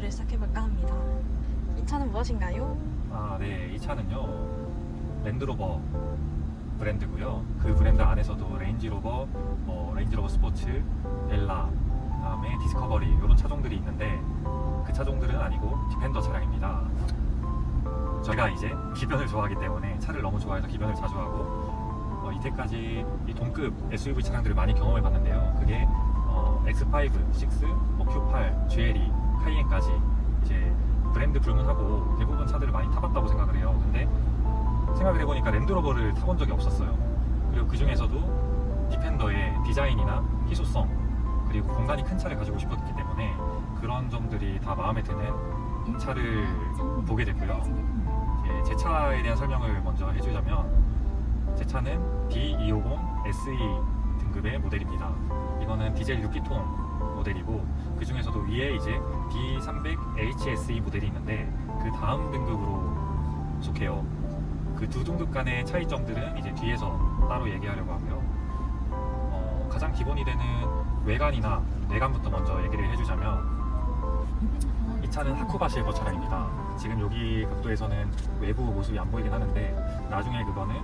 리뷰를 시작해볼까 합니다. 이 차는 무엇인가요? 네, 이 차는요 랜드로버 브랜드고요. 그 브랜드 안에서도 레인지로버, 레인지로버 스포츠, 벨라, 그다음에 디스커버리 이런 차종들이 있는데 그 차종들은 아니고 디펜더 차량입니다. 저희가 이제 기변을 좋아하기 때문에 차를 너무 좋아해서 기변을 자주 하고 이때까지 이 동급 SUV 차량들을 많이 경험해 봤는데요. 그게 X5, 6, Q8, GLE, 카이엔까지 이제 브랜드 불문하고 대부분 차들을 많이 타봤다고 생각을 해요. 근데 생각을 해보니까 랜드로버를 타본 적이 없었어요. 그리고 그 중에서도 디펜더의 디자인이나 희소성 그리고 공간이 큰 차를 가지고 싶었기 때문에 그런 점들이 다 마음에 드는 차를 보게 됐고요. 제 차에 대한 설명을 먼저 해주자면 제 차는 D250 SE 등급의 모델입니다. 이거는 디젤 6기통 모델이고 그 중에서도 위에 이제 D300 HSE 모델이 있는데 그 다음 등급으로 속해요. 그 두 등급 간의 차이점들은 이제 뒤에서 따로 얘기하려고 하고요. 가장 기본이 되는 외관이나 내관부터 먼저 얘기를 해주자면 이 차는 하쿠바 실버 차량입니다. 지금 여기 각도에서는 외부 모습이 안 보이긴 하는데 나중에 그거는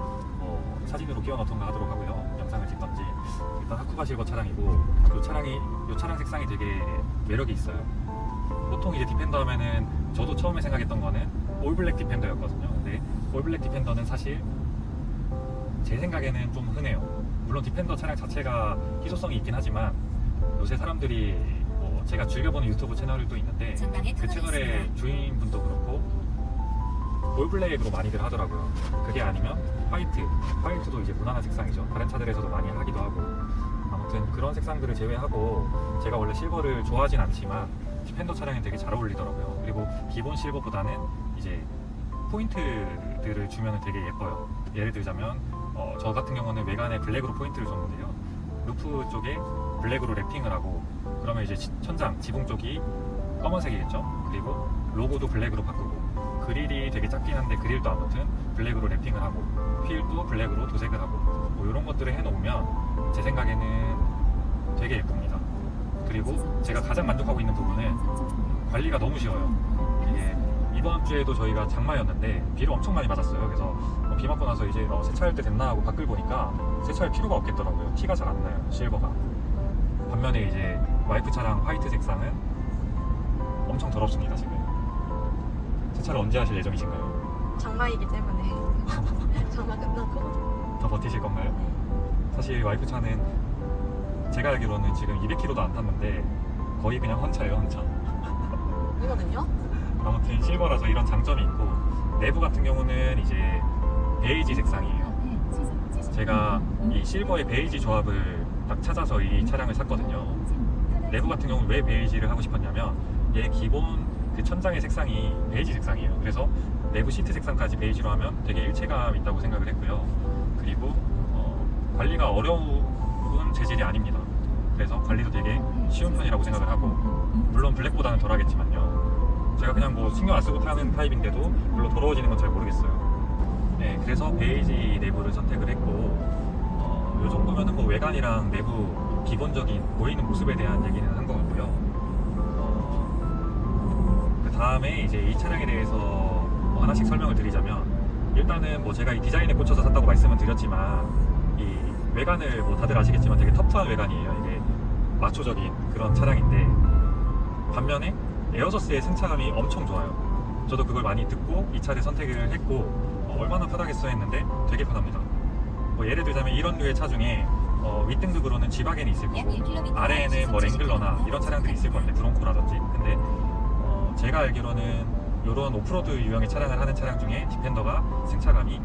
사진으로 끼워 넣던가 하도록 하고요. 영상을 찍던지. 일단 하쿠바 실버 차량이고 이 차량 색상이 되게 매력이 있어요. 보통 이제 디펜더 하면은 저도 처음에 생각했던 거는 올블랙 디펜더였거든요. 근데 올블랙 디펜더는 사실 제 생각에는 좀 흔해요. 물론 디펜더 차량 자체가 희소성이 있긴 하지만 요새 사람들이 제가 즐겨보는 유튜브 채널도 있는데 그 채널의 주인분도 그렇고 올블랙으로 많이들 하더라고요. 그게 아니면 화이트도 이제 무난한 색상이죠. 다른 차들에서도 많이 하기도 하고 아무튼 그런 색상들을 제외하고 제가 원래 실버를 좋아하진 않지만 디펜더 차량이 되게 잘 어울리더라고요. 그리고 기본 실버보다는 이제 포인트들을 주면 되게 예뻐요. 예를 들자면 저 같은 경우는 외관에 블랙으로 포인트를 줬는데요. 루프 쪽에 블랙으로 랩핑을 하고 그러면 이제 천장, 지붕 쪽이 검은색이겠죠. 그리고 로고도 블랙으로 바꾸고 그릴이 되게 작긴 한데 그릴도 아무튼 블랙으로 랩핑을 하고 휠도 블랙으로 도색을 하고 뭐 이런 것들을 해놓으면 제 생각에는 되게 예쁩니다. 그리고 제가 가장 만족하고 있는 부분은 관리가 너무 쉬워요. 이게 이번 주에도 저희가 장마였는데 비를 엄청 많이 맞았어요. 그래서 비 맞고 나서 이제 세차할 때 됐나 하고 밖을 보니까 세차할 필요가 없겠더라고요. 티가 잘 안 나요, 실버가. 반면에 이제 와이프 차량 화이트 색상은 엄청 더럽습니다. 지금 세차를 언제 하실 예정이신가요? 장마이기 때문에 장마 끝나고 더 버티실 건가요? 사실 와이프 차는 제가 알기로는 지금 200km도 안 탔는데 거의 그냥 헌차예요, 헌차. 이거든요? 아무튼 실버라서 이런 장점이 있고 내부 같은 경우는 이제 베이지 색상이에요. 제가 이 실버의 베이지 조합을 딱 찾아서 이 차량을 샀거든요. 내부 같은 경우는 왜 베이지를 하고 싶었냐면 얘 기본 그 천장의 색상이 베이지 색상이에요. 그래서 내부 시트 색상까지 베이지로 하면 되게 일체감 있다고 생각을 했고요. 그리고 관리가 어려운 재질이 아닙니다. 그래서 관리도 되게 쉬운 편이라고 생각을 하고 물론 블랙보다는 덜하겠지만요. 제가 그냥 뭐 신경 안 쓰고 타는 타입인데도 별로 더러워지는 건 잘 모르겠어요. 네, 그래서 베이지 내부를 선택을 했고 이 정도면은 뭐 외관이랑 내부 기본적인 보이는 모습에 대한 얘기는 한 것 같고요. 그 다음에 이제 이 차량에 대해서 하나씩 설명을 드리자면 일단은 뭐 제가 이 디자인에 꽂혀서 샀다고 말씀은 드렸지만 이 외관을 뭐 다들 아시겠지만 되게 터프한 외관이에요. 이게 마초적인 그런 차량인데 반면에 에어서스의 승차감이 엄청 좋아요. 저도 그걸 많이 듣고 이 차를 선택을 했고 얼마나 편하겠어 했는데 되게 편합니다. 뭐 예를 들자면 이런 류의 차 중에 윗등급으로는 G바겐이 있을 거고 아래에는 뭐 랭글러나 이런 차량들이 있을 건데 브론코라든지 근데 제가 알기로는 이런 오프로드 유형의 차량을 하는 차량 중에 디펜더가 승차감이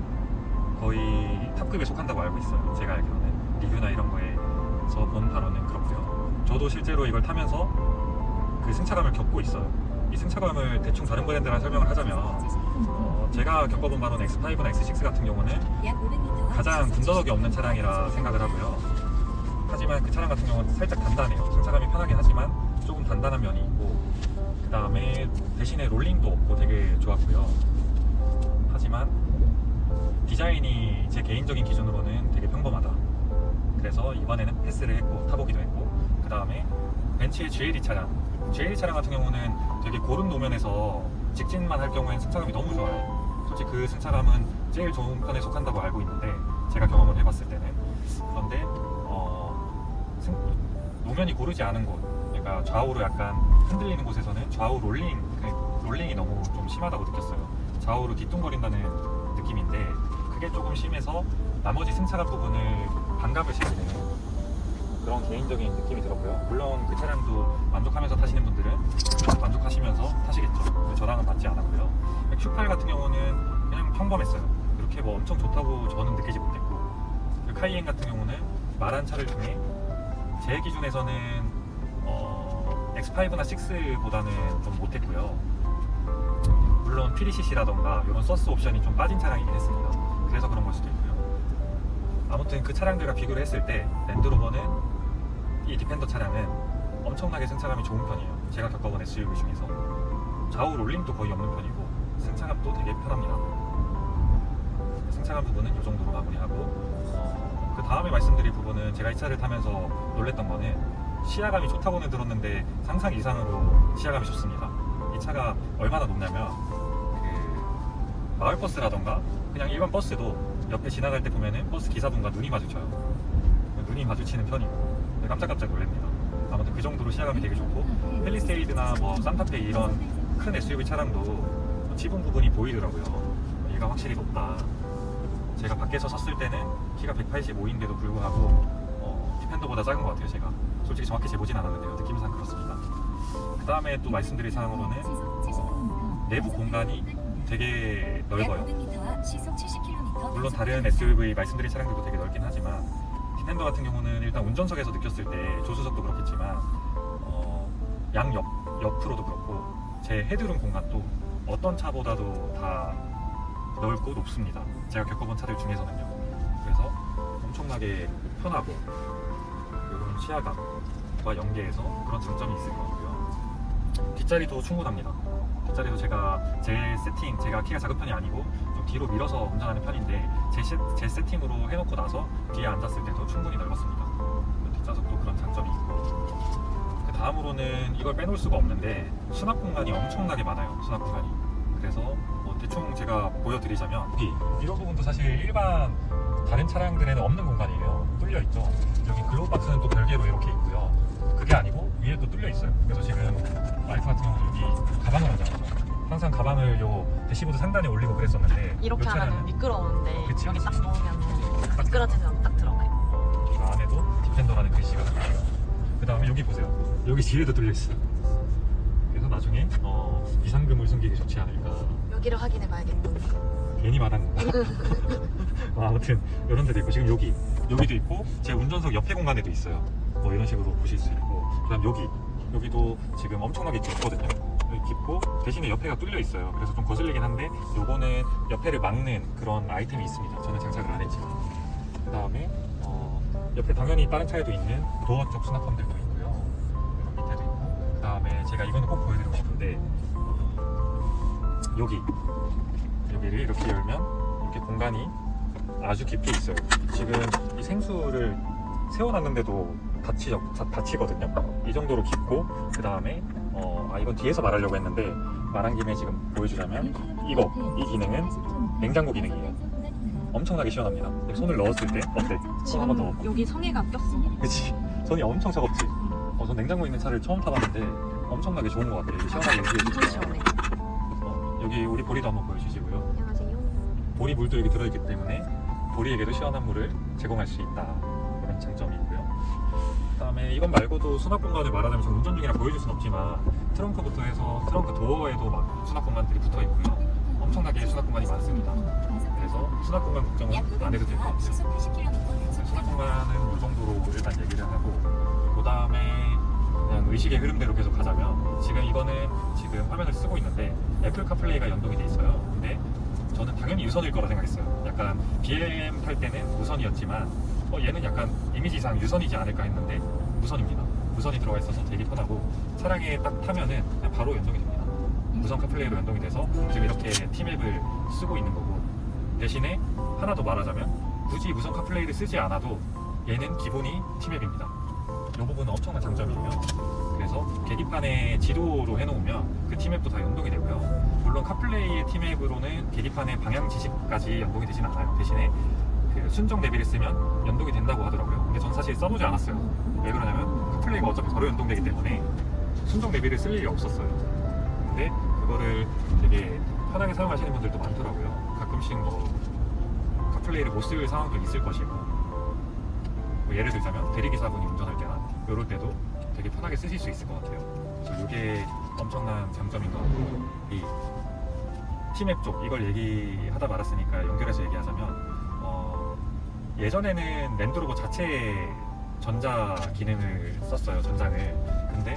거의 탑급에 속한다고 알고 있어요. 제가 알기로는 리뷰나 이런 거에서 본 바로는 그렇고요. 저도 실제로 이걸 타면서 그 승차감을 겪고 있어요. 이 승차감을 대충 다른 브랜드랑 설명을 하자면 제가 겪어본 바로는 X5나 X6 같은 경우는 가장 군더더기 없는 차량이라 생각을 하고요. 하지만 그 차량 같은 경우는 살짝 단단해요. 승차감이 편하긴 하지만 조금 단단한 면이 있고 그 다음에 대신에 롤링도 없고 되게 좋았고요. 하지만 디자인이 제 개인적인 기준으로는 되게 평범하다. 그래서 이번에는 패스를 했고 타보기도 했고 그 다음에 벤츠의 GLE 차량. GLE 차량 같은 경우는 되게 고른 노면에서 직진만 할 경우엔 승차감이 너무 좋아요. 솔직히 그 승차감은 제일 좋은 편에 속한다고 알고 있는데 제가 경험을 해봤을 때는. 그런데 노면이 고르지 않은 곳, 그러니까 좌우로 약간 흔들리는 곳에서는 좌우 롤링이 너무 좀 심하다고 느꼈어요. 좌우로 뒤뚱거린다는 느낌인데 그게 조금 심해서 나머지 승차감 부분을 반갑을 시키는 그런 개인적인 느낌이 들었고요. 물론 그 차량도 만족하면서 타시는 분들은 만족하시면서 타시겠죠. 근데 저랑은 맞지 않았고요. Q8 같은 경우는 그냥 평범했어요. 그렇게 뭐 엄청 좋다고 저는 느끼지 못했고, 그 카이엔 같은 경우는 말한 차들 중에 제 기준에서는 X5나 6보다는 좀 못했고요. 물론 PDCC라던가 이런 서스 옵션이 좀 빠진 차량이긴 했습니다. 그래서 그런 걸 수도 있고요. 아무튼 그 차량들과 비교를 했을 때 랜드로버는 이 디펜더 차량은 엄청나게 승차감이 좋은 편이에요. 제가 겪어본 SUV 중에서 좌우 롤링도 거의 없는 편이고 승차감도 되게 편합니다. 승차감 부분은 이 정도로 마무리하고, 그 다음에 말씀드릴 부분은 제가 이 차를 타면서 놀랬던 거는 시야감이 좋다고는 들었는데 상상 이상으로 시야감이 좋습니다. 이 차가 얼마나 높냐면 그 마을버스라던가 그냥 일반 버스도 옆에 지나갈 때 보면은 버스 기사분과 눈이 마주쳐요. 눈이 마주치는 편이고 깜짝깜짝 놀랍니다. 아무튼 그 정도로 시야감이 되게 좋고, 펠리세이드나 뭐 산타페 이런 큰 SUV 차량도 지붕 부분이 보이더라고요. 얘가 확실히 높다. 제가 밖에서 섰을 때는 키가 185인데도 불구하고 디펜더보다 작은 것 같아요. 제가 솔직히 정확히 재보진 않았는데요. 느낌상 그렇습니다. 그 다음에 또 말씀드릴 사항으로는 내부 공간이 되게 넓어요. 물론 다른 SUV 말씀드린 차량들도 되게 넓긴 하지만 디펜더 같은 경우는 일단 운전석에서 느꼈을 때 조수석도 그렇겠지만 옆으로도 그렇고 제 헤드룸 공간도 어떤 차보다도 다 넓고 높습니다. 제가 겪어본 차들 중에서는요. 그래서 엄청나게 편하고 이런 시야감과 연계해서 그런 장점이 있을 것 같고요. 뒷자리도 충분합니다. 뒷자리도 제가 제가 키가 작은 편이 아니고 좀 뒤로 밀어서 운전하는 편인데 제 세팅으로 해놓고 나서 뒤에 앉았을 때도 충분히 넓었습니다. 뒷좌석도 그런 장점이 있고, 그 다음으로는 이걸 빼놓을 수가 없는데 수납 공간이 엄청나게 많아요. 수납 공간이. 그래서 대충 제가 보여드리자면 이런 부분도 사실 일반 다른 차량들에는 없는 공간이에요. 뚫려 있죠. 여기 글로우 박스는 또 별개로 이렇게 있고요. 그게 아니고 위에도 뚫려 있어요. 그래서 지금 와이프 같은 경우는 여기 가방을 얹어놨죠. 항상 가방을 요 대시보드 상단에 올리고 그랬었는데 이렇게 하면 미끄러운데 그치, 여기 딱 그치. 놓으면 미끄러지지 않고 딱 들어가요. 그 안에도 디펜더라는 글씨가 들어가요. 그 다음에 여기 보세요. 여기 뒤에도 뚫려 있어요. 그래서 나중에 비상금을 숨기기 좋지 않을까. 여기를 확인해 봐야겠군. 괜히 말한 건가? 아무튼 이런 데도 있고, 지금 여기도 있고 제 운전석 옆에 공간에도 있어요. 뭐 이런 식으로 보실 수 있고, 그 다음 여기도 지금 엄청나게 깊거든요. 여기 깊고 대신에 옆에가 뚫려 있어요. 그래서 좀 거슬리긴 한데 요거는 옆에를 막는 그런 아이템이 있습니다. 저는 장착을 안 했지만. 그 다음에 옆에 당연히 다른 차에도 있는 도어 쪽 수납함들도 있고요. 이런 밑에도 있고, 그 다음에 제가 이거는 꼭 보여드리고 싶은데 여기를 이렇게 열면 이렇게 공간이 아주 깊게 있어요. 지금 이 생수를 세워놨는데도 닫히거든요. 이 정도로 깊고, 그 다음에 이건 뒤에서 말하려고 했는데 말한 김에 지금 보여주자면 이 기능은 냉장고 기능이에요. 엄청나게 시원합니다. 손을 넣었을 때 어때? 손 한번 넣어봐. 여기 성에가 꼈어. 그치? 손이 엄청 차갑지? 전 냉장고 있는 차를 처음 타봤는데 엄청나게 좋은 것 같아요. 이게 시원하게 엄청 해주니까. 시원해. 여기 우리 보리도 한번 보여주시고요. 안녕하세요. 보리 물도 여기 들어있기 때문에 보리에게도 시원한 물을 제공할 수 있다. 그런 장점이 있고요. 그 다음에 이건 말고도 수납 공간을 말하자면 전 운전 중이라 보여줄 순 없지만 트렁크부터 해서 트렁크 도어에도 막 수납 공간들이 붙어 있고요. 엄청나게 수납 공간이 많습니다. 그래서 수납 공간 걱정은 안 해도 될 것 같아요. 수납 공간은 이 정도로 일단 얘기를 하고, 그 다음에 그냥 의식의 흐름대로 계속 가자면 지금 이거는 지금 화면을 쓰고 있는데 애플 카플레이가 연동이 돼 있어요. 근데 저는 당연히 유선일 거라 생각했어요. 약간 BM 탈 때는 무선이었지만 얘는 약간 이미지상 유선이지 않을까 했는데 무선입니다. 무선이 들어가 있어서 되게 편하고 차량에 딱 타면은 그냥 바로 연동이 됩니다. 무선 카플레이로 연동이 돼서 지금 이렇게 T맵을 쓰고 있는 거고, 대신에 하나 더 말하자면 굳이 무선 카플레이를 쓰지 않아도 얘는 기본이 T맵입니다. 이 부분은 엄청난 장점이에요. 그래서 계기판에 지도로 해놓으면 그 T맵도 다 연동이 되고요. 물론 카플레이의 T맵으로는 계기판의 방향 지시까지 연동이 되진 않아요. 대신에 그 순정 내비를 쓰면 연동이 된다고 하더라고요. 근데 전 사실 써보지 않았어요. 왜 그러냐면 카플레이가 어차피 바로 연동되기 때문에 순정 내비를 쓸 일이 없었어요. 근데 그거를 되게 편하게 사용하시는 분들도 많더라고요. 가끔씩 뭐 카플레이를 못 쓸 상황도 있을 것이고, 뭐 예를 들자면 대리기사분이 운전할 때나 이럴 때도 되게 편하게 쓰실 수 있을 것 같아요. 그래서 이게 엄청난 장점인 것 같고, 이 T맵 쪽 이걸 얘기하다 말았으니까 연결해서 얘기하자면 예전에는 랜드로버 자체에 전자 기능을 썼어요, 전장을. 근데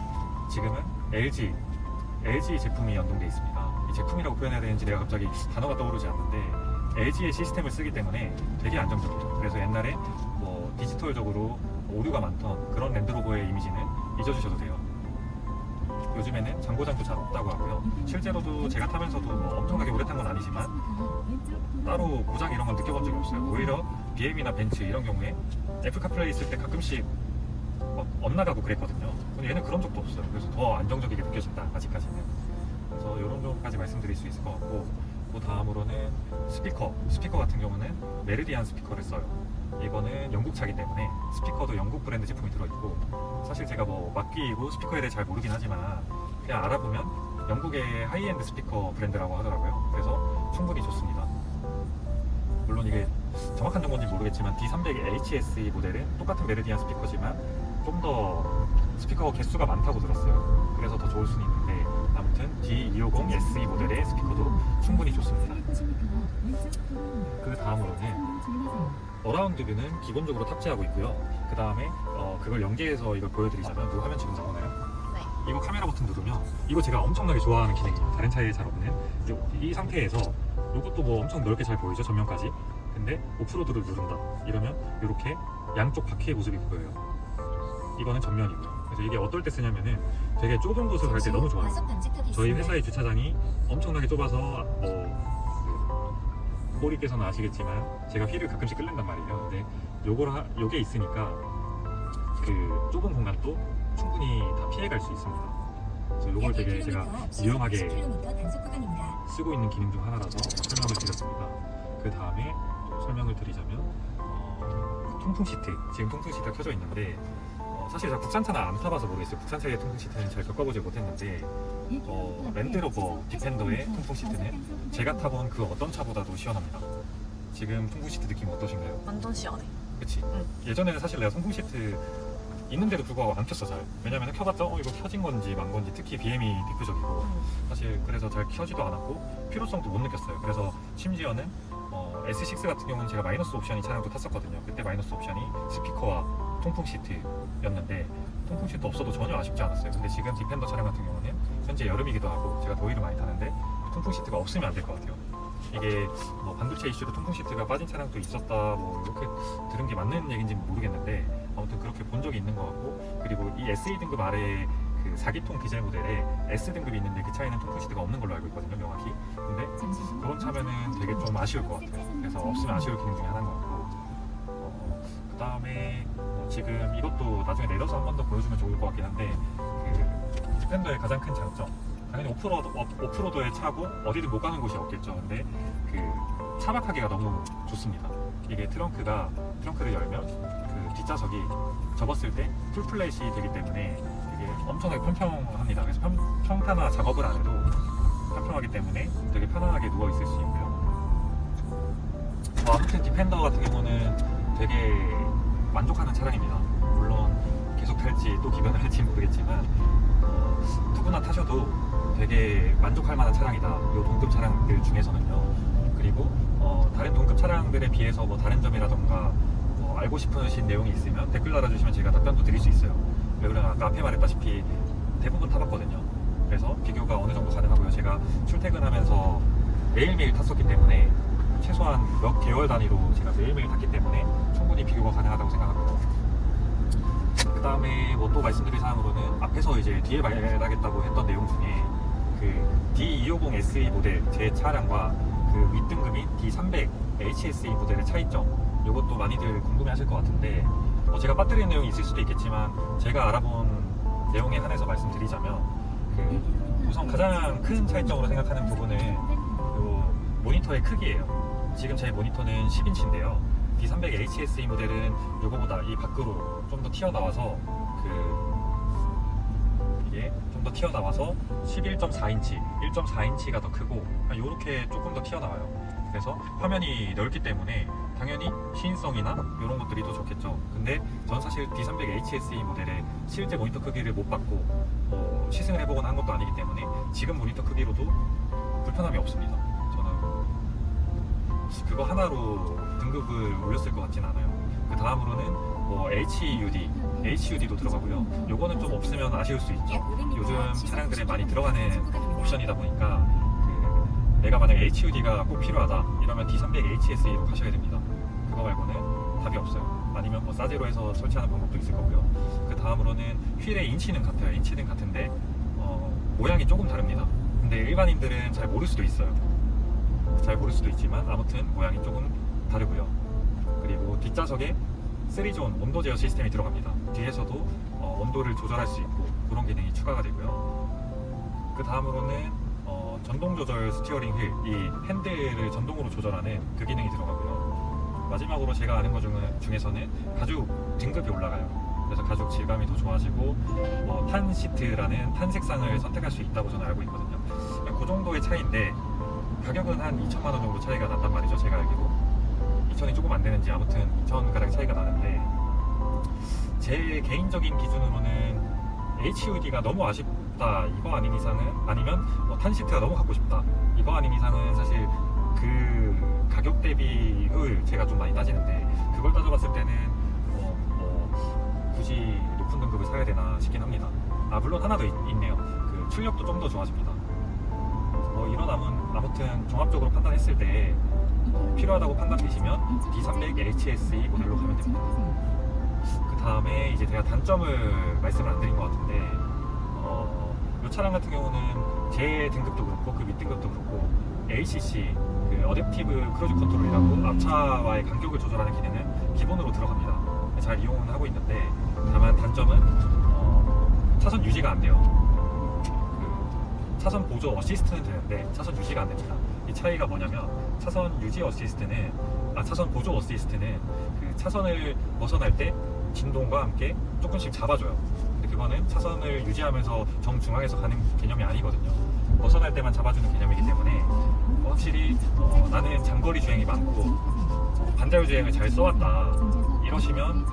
지금은 LG 제품이 연동되어 있습니다. 이 제품이라고 표현해야 되는지 내가 갑자기 단어가 떠오르지 않는데 LG의 시스템을 쓰기 때문에 되게 안정적이에요. 그래서 옛날에 뭐 디지털적으로 오류가 많던 그런 랜드로버의 이미지는 잊어주셔도 돼요. 요즘에는 장고장도 잘 없다고 하고요. 실제로도 제가 타면서도 뭐 엄청나게 오래 탄 건 아니지만 따로 고장 이런 건 느껴본 적이 없어요. 오히려 BM이나 벤츠 이런 경우에 애플카플레이 있을 때 가끔씩 막 엇나가고 그랬거든요. 근데 얘는 그런 적도 없어요. 그래서 더 안정적이게 느껴진다, 아직까지는. 그래서 이런 점까지 말씀드릴 수 있을 것 같고, 그 다음으로는 스피커 같은 경우는 메르디안 스피커를 써요. 이거는 영국 차기 때문에 스피커도 영국 브랜드 제품이 들어있고, 사실 제가 뭐 막귀이고 스피커에 대해 잘 모르긴 하지만 그냥 알아보면 영국의 하이엔드 스피커 브랜드라고 하더라고요. 그래서 충분히 좋습니다. 물론 이게 정확한 정보인지 모르겠지만 D300HSE 모델은 똑같은 메르디안 스피커지만 좀 더 스피커 개수가 많다고 들었어요. 그래서 더 좋을 수는 있는데, 아무튼 D250SE 모델의 스피커도 충분히 좋습니다. 그 다음으로는 어라운드 뷰는 기본적으로 탑재하고 있고요. 그 다음에 그걸 연계해서 이걸 보여드리자면, 그 화면 지금 나오나요? 네. 이거 카메라 버튼 누르면, 이거 제가 엄청나게 좋아하는 기능이에요. 다른 차에 잘 없는 이 상태에서 이것도 뭐 엄청 넓게 잘 보이죠, 전면까지. 근데 오프로드를 누른다 이러면 이렇게 양쪽 바퀴의 모습이 보여요. 이거는 전면이고요. 그래서 이게 어떨 때 쓰냐면은 되게 좁은 곳을 갈 때 너무 좋아요. 저희 회사의 주차장이 엄청나게 좁아서 꼬리께서는 아시겠지만 제가 휠을 가끔씩 끌는단 말이에요. 근데 요게 있으니까 그 좁은 공간도 충분히 다 피해갈 수 있습니다. 그래서 요걸 되게 제가 유용하게 쓰고 있는 기능 중 하나라서 설명을 드렸습니다. 그 다음에 또 설명을 드리자면 통풍 시트, 지금 통풍 시트가 켜져 있는데 사실 제가 국산차는 안 타봐서 모르겠어요. 국산차의 통풍 시트는 잘 겪어보지 못했는데 랜드로버 디펜더의 통풍 시트는 제가 타본 그 어떤 차보다도 시원합니다. 지금 통풍 시트 느낌 어떠신가요? 완전 시원해. 그치? 응. 예전에는 사실 내가 통풍 시트 있는데도 불구하고 안 켰어 잘. 왜냐면 켜봤자 이거 켜진 건지 만 건지, 특히 BM이 대표적이고 사실 그래서 잘 켜지도 않았고 필요성도 못 느꼈어요. 그래서 심지어는 S6 같은 경우는 제가 마이너스 옵션이 차량도 탔었거든요. 그때 마이너스 옵션이 스피커와 통풍 시트였는데 통풍 시트 없어도 전혀 아쉽지 않았어요. 근데 지금 디펜더 차량 같은 경우는 현재 여름이기도 하고 제가 더위를 많이 타는데 통풍 시트가 없으면 안 될 것 같아요. 이게 뭐 반도체 이슈로 통풍 시트가 빠진 차량도 있었다 뭐 이렇게 들은 게 맞는 얘기인지는 모르겠는데 아무튼 그렇게 본 적이 있는 것 같고, 그리고 이 SE 등급 아래에 그 4기통 디젤 모델에 S 등급이 있는데 그 차에는 통풍 시트가 없는 걸로 알고 있거든요, 명확히. 근데 그런 차면은 되게 좀 아쉬울 것 같아요. 그래서 없으면 아쉬울 기능 중에 하나인 것 같고, 그 다음에 지금 이것도 나중에 내려서 한 번 더 보여주면 좋을 것 같긴 한데, 그 디펜더의 가장 큰 장점, 당연히 오프로드에 차고 어디든 못 가는 곳이 없겠죠. 근데 그 차박하기가 너무 좋습니다. 이게 트렁크를 열면 그 뒷좌석이 접었을 때 풀플랫이 되기 때문에 되게 엄청나게 평평합니다. 그래서 평탄화 작업을 안 해도 평평하기 때문에 되게 편안하게 누워 있을 수 있고요. 아무튼 디펜더 같은 경우는 되게 만족하는 차량입니다. 물론 계속 탈지 또 기변을 할지 모르겠지만 누구나 타셔도 되게 만족할 만한 차량이다. 이 동급 차량들 중에서는요. 그리고 다른 동급 차량들에 비해서 뭐 다른 점이라던가 알고 싶으신 내용이 있으면 댓글 달아주시면 제가 답변도 드릴 수 있어요. 왜 그러냐면 아까 앞에 말했다시피 대부분 타봤거든요. 그래서 비교가 어느 정도 가능하고요. 제가 출퇴근하면서 매일매일 탔었기 때문에 최소한 몇 개월 단위로 제가 매일매일 탔기 때문에 충분히 비교가 가능하다고 생각하고요. 그 다음에 뭐 또 말씀드릴 사항으로는 앞에서 이제 뒤에 말하겠다고 했던 내용 중에 그 D250SE 모델 제 차량과 그 윗등급인 D300HSE 모델의 차이점, 이것도 많이들 궁금해 하실 것 같은데 제가 빠뜨리는 내용이 있을 수도 있겠지만 제가 알아본 내용에 한해서 말씀드리자면 우선 가장 큰 차이점으로 생각하는 부분은 요 모니터의 크기예요. 지금 제 모니터는 10인치인데요. D300HSE 모델은 이거보다 이 밖으로 좀 더 튀어나와서 이게 좀 더 튀어나와서 11.4인치, 1.4인치가 더 크고 이렇게 조금 더 튀어나와요. 그래서 화면이 넓기 때문에 당연히 시인성이나 이런 것들이 더 좋겠죠. 근데 전 사실 D300HSE 모델의 실제 모니터 크기를 못 받고 시승을 해보거나 한 것도 아니기 때문에 지금 모니터 크기로도 불편함이 없습니다. 저는 그거 하나로 등급을 올렸을 것 같진 않아요. 그 다음으로는 HUD도 들어가고요. 요거는 좀 없으면 아쉬울 수 있죠. 요즘 차량들에 많이 들어가는 옵션이다 보니까 내가 만약 HUD가 꼭 필요하다 이러면 D300HSE로 가셔야 됩니다. 그거 말고는 답이 없어요. 아니면 사제로에서 설치하는 방법도 있을 거고요. 그 다음으로는 휠의 인치는 같아요. 인치는 같은데 모양이 조금 다릅니다. 근데 일반인들은 잘 모를 수도 있어요. 잘 모를 수도 있지만 아무튼 모양이 조금 다르고요. 그리고 뒷좌석에 3존 온도 제어 시스템이 들어갑니다. 뒤에서도 온도를 조절할 수 있고 그런 기능이 추가가 되고요. 그 다음으로는 전동 조절 스티어링 휠, 이 핸들을 전동으로 조절하는 그 기능이 들어가고요. 마지막으로 제가 아는 것 중에서는 가죽 등급이 올라가요. 그래서 가죽 질감이 더 좋아지고 탄 시트라는 탄 색상을 선택할 수 있다고 저는 알고 있거든요. 그 정도의 차이인데 가격은 한 2천만 원 정도 차이가 난단 말이죠. 제가 알기로 2천이 조금 안 되는지 아무튼 2천 가량 차이가 나는데 제 개인적인 기준으로는 HUD가 너무 아쉽다 이거 아닌 이상은 아니면 탄 시트가 너무 갖고 싶다 이거 아닌 이상은 사실 그 가격 대비 효율 제가 좀 많이 따지는데 그걸 따져봤을 때는 굳이 높은 등급을 사야 되나 싶긴 합니다. 물론 하나 더 있네요. 그 출력도 좀 더 좋아집니다. 이런 아무튼 종합적으로 판단했을 때 필요하다고 판단되시면 D300HSE 모델로 가면 됩니다. 그 다음에 이제 제가 단점을 말씀을 안 드린 것 같은데 이 차량 같은 경우는 제 등급도 그렇고 그 윗등급도 그렇고 ACC 그 어댑티브 크루즈 컨트롤이라고 앞차와의 간격을 조절하는 기능은 기본으로 들어갑니다. 잘 이용은 하고 있는데 다만 단점은 차선 유지가 안 돼요. 차선 보조 어시스트는 되는데 차선 유지가 안 됩니다. 이 차이가 뭐냐면 차선 유지 어시스트는 차선 보조 어시스트는 그 차선을 벗어날 때 진동과 함께 조금씩 잡아줘요. 근데 그거는 차선을 유지하면서 정중앙에서 가는 개념이 아니거든요. 벗어날 때만 잡아주는 개념이기 때문에 확실히 나는 장거리 주행이 많고 반자율 주행을 잘 써왔다 이러시면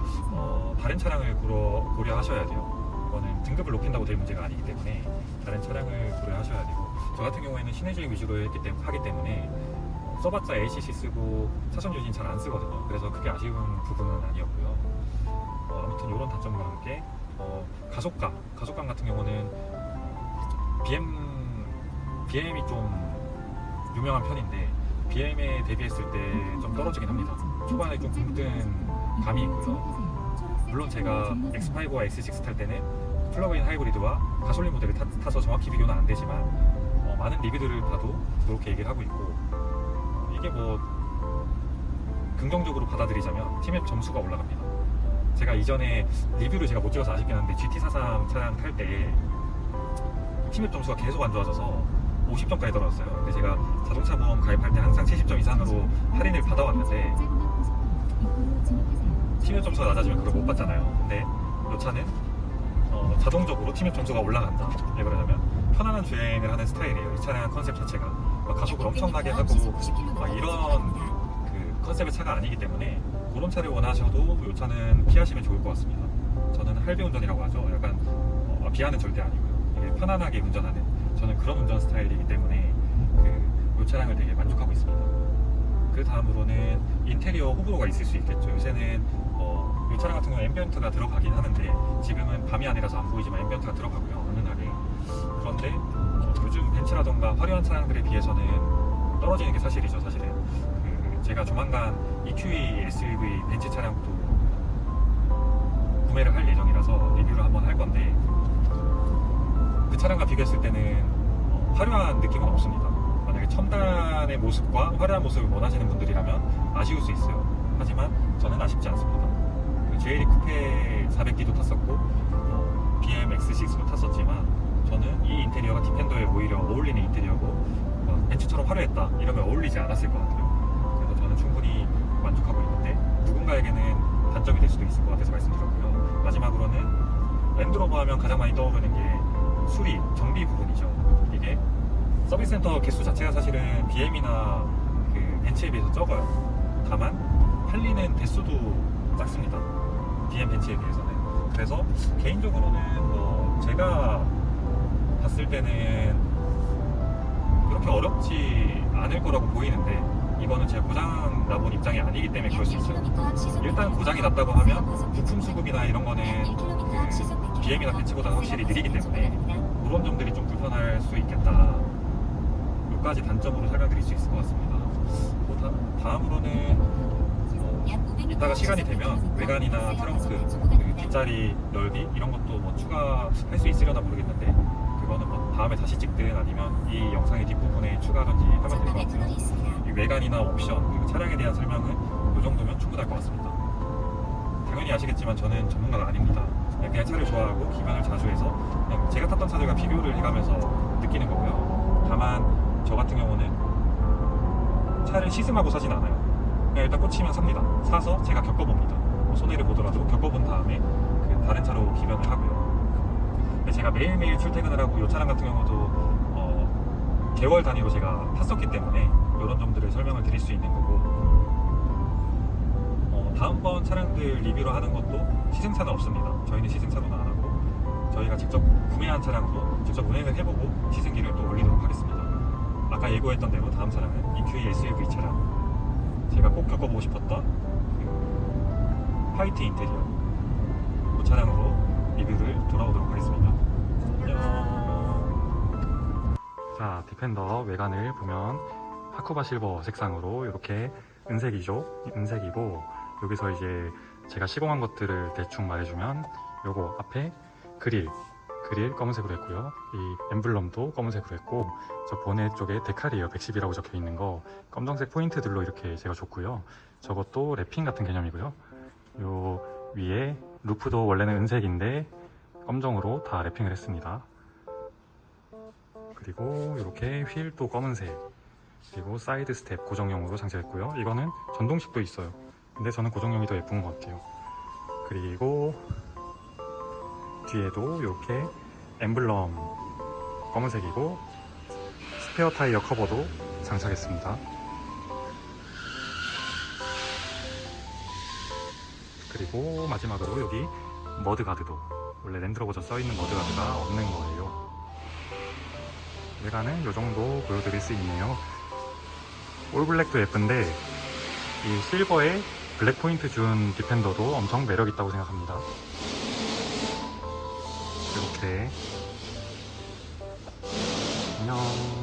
다른 차량을 고려하셔야 돼요. 이거는 등급을 높인다고 될 문제가 아니기 때문에 다른 차량을 고려하셔야 되고 저 같은 경우에는 시내 주행 위주로 하기 때문에 써봤자 ACC 쓰고 차선 유지는 잘 안 쓰거든요. 그래서 그게 아쉬운 부분은 아니었고요. 아무튼 이런 단점과 함께 가속감 같은 경우는 BM이 좀 유명한 편인데 BM에 대비했을 때 좀 떨어지긴 합니다. 초반에 좀 붕뜬 감이 있고요. 물론 제가 X5와 X6 탈 때는 플러그인 하이브리드와 가솔린 모델을 타서 정확히 비교는 안 되지만 많은 리뷰들을 봐도 그렇게 얘기를 하고 있고 이게 긍정적으로 받아들이자면 팀앱 점수가 올라갑니다. 제가 이전에 리뷰를 제가 못 찍어서 아쉽긴 한데 GT43 차량 탈 때 팀앱 점수가 계속 안 좋아져서 50점까지 떨어졌어요. 근데 제가 자동차 보험 가입할 때 항상 70점 이상으로 할인을 받아왔는데 팀앱 점수가 낮아지면 그걸 못 받잖아요. 근데 이 차는 자동적으로 팀앱 점수가 올라간다. 왜 그러냐면 편안한 주행을 하는 스타일이에요. 이 차량 컨셉 자체가 가속을 엄청나게 하고 이런 그 컨셉의 차가 아니기 때문에 그런 차를 원하셔도 이 차는 피하시면 좋을 것 같습니다. 저는 할배 운전이라고 하죠. 약간 비하는 절대 아니고요. 이게 편안하게 운전하는 저는 그런 운전 스타일이기 때문에 이 차량을 되게 만족하고 있습니다. 그 다음으로는 인테리어 호불호가 있을 수 있겠죠. 요새는 이 차량 같은 경우는 앰비언트가 들어가긴 하는데 지금은 밤이 아니라서 안 보이지만 앰비언트가 들어가고요. 은은하게. 그런데 요즘 벤츠라던가 화려한 차량들에 비해서는 떨어지는 게 사실이죠. 사실은 제가 조만간 EQE SUV 벤츠 차량도 구매를 할 예정이라서 리뷰를 한번 할 건데 그 차량과 비교했을 때는 화려한 느낌은 없습니다. 만약에 첨단의 모습과 화려한 모습을 원하시는 분들이라면 아쉬울 수 있어요. 하지만 저는 아쉽지 않습니다. JD 쿠페 400D도 탔었고 BM X6도 탔었지만 저는 이 인테리어가 디펜더에 오히려 어울리는 인테리어고 벤츠처럼 화려했다 이러면 어울리지 않았을 것 같아요. 그래서 저는 충분히 만족하고 있는데 누군가에게는 단점이 될 수도 있을 것 같아서 말씀드렸고요. 마지막으로는 랜드로버 하면 가장 많이 떠오르는 게 수리, 정비 부분이죠. 이게 서비스 센터 개수 자체가 사실은 BM이나 그 벤츠에 비해서 적어요. 다만 팔리는 대수도 작습니다. BM 벤츠에 비해서는. 그래서 개인적으로는 제가 봤을 때는 그렇게 어렵지 않을 거라고 보이는데 이거는 제가 고장 나본 입장이 아니기 때문에 그럴 수 있어요. 일단 고장이 났다고 하면 부품 수급이나 이런 거는 그 BM이나 벤츠보다 확실히 느리기 때문에 그런 점들이 좀 불편할 수 있겠다. 몇 가지 단점으로 설명드릴 수 있을 것 같습니다. 다음으로는 이따가 시간이 되면 외관이나 트렁크, 그 뒷자리 넓이 이런 것도 뭐 추가할 수 있으려나 모르겠는데 그거는 뭐 다음에 다시 찍든 아니면 이 영상의 뒷부분에 추가하든지 하면 될 것 같고요. 이 외관이나 옵션 그리고 차량에 대한 설명은 이 정도면 충분할 것 같습니다. 당연히 아시겠지만 저는 전문가가 아닙니다. 그냥 차를 좋아하고 기변을 자주 해서 그냥 제가 탔던 차들과 비교를 해가면서 느끼는 거고요. 다만 저 같은 경우는 차를 시승하고 사진 않아요. 그냥 일단 꽂히면 삽니다. 사서 제가 겪어봅니다. 손해를 보더라도 겪어본 다음에 그 다른 차로 기변을 하고요. 근데 제가 매일매일 출퇴근을 하고 이 차량 같은 경우도 개월 단위로 제가 탔었기 때문에 이런 점들을 설명을 드릴 수 있는 거고 다음번 차량들 리뷰를 하는 것도 시승차는 없습니다. 저희는 시승차로는 안 하고 저희가 직접 구매한 차량도 직접 운행을 해보고 시승기를 또 올리도록 하겠습니다. 아까 예고했던 대로 다음 차량은 EQE SUV 차량 제가 꼭 겪어보고 싶었던 그 화이트 인테리어 그 차량으로 리뷰를 돌아오도록 하겠습니다. 안녕. 자, 디펜더 외관을 보면 하쿠바 실버 색상으로 이렇게 은색이죠. 은색이고 여기서 이제 제가 시공한 것들을 대충 말해주면 요거 앞에 그릴 검은색으로 했고요. 이 엠블럼도 검은색으로 했고 저 보넷 쪽에 데칼이에요. 110이라고 적혀 있는 거 검정색 포인트들로 이렇게 제가 줬고요. 저것도 랩핑 같은 개념이고요. 요 위에 루프도 원래는 은색인데 검정으로 다 랩핑을 했습니다. 그리고 이렇게 휠도 검은색 그리고 사이드 스텝 고정형으로 장착했고요. 이거는 전동식도 있어요. 근데 저는 고정형이 더 예쁜 것 같아요. 그리고 뒤에도 이렇게 엠블럼 검은색이고 스페어 타이어 커버도 장착했습니다. 그리고 마지막으로 여기 머드가드도 원래 랜드로버저 써있는 머드가드가 없는 거예요. 외관은 이 정도 보여드릴 수 있네요. 올블랙도 예쁜데 이 실버에 블랙 포인트 준 디펜더도 엄청 매력있다고 생각합니다. 이렇게 안녕.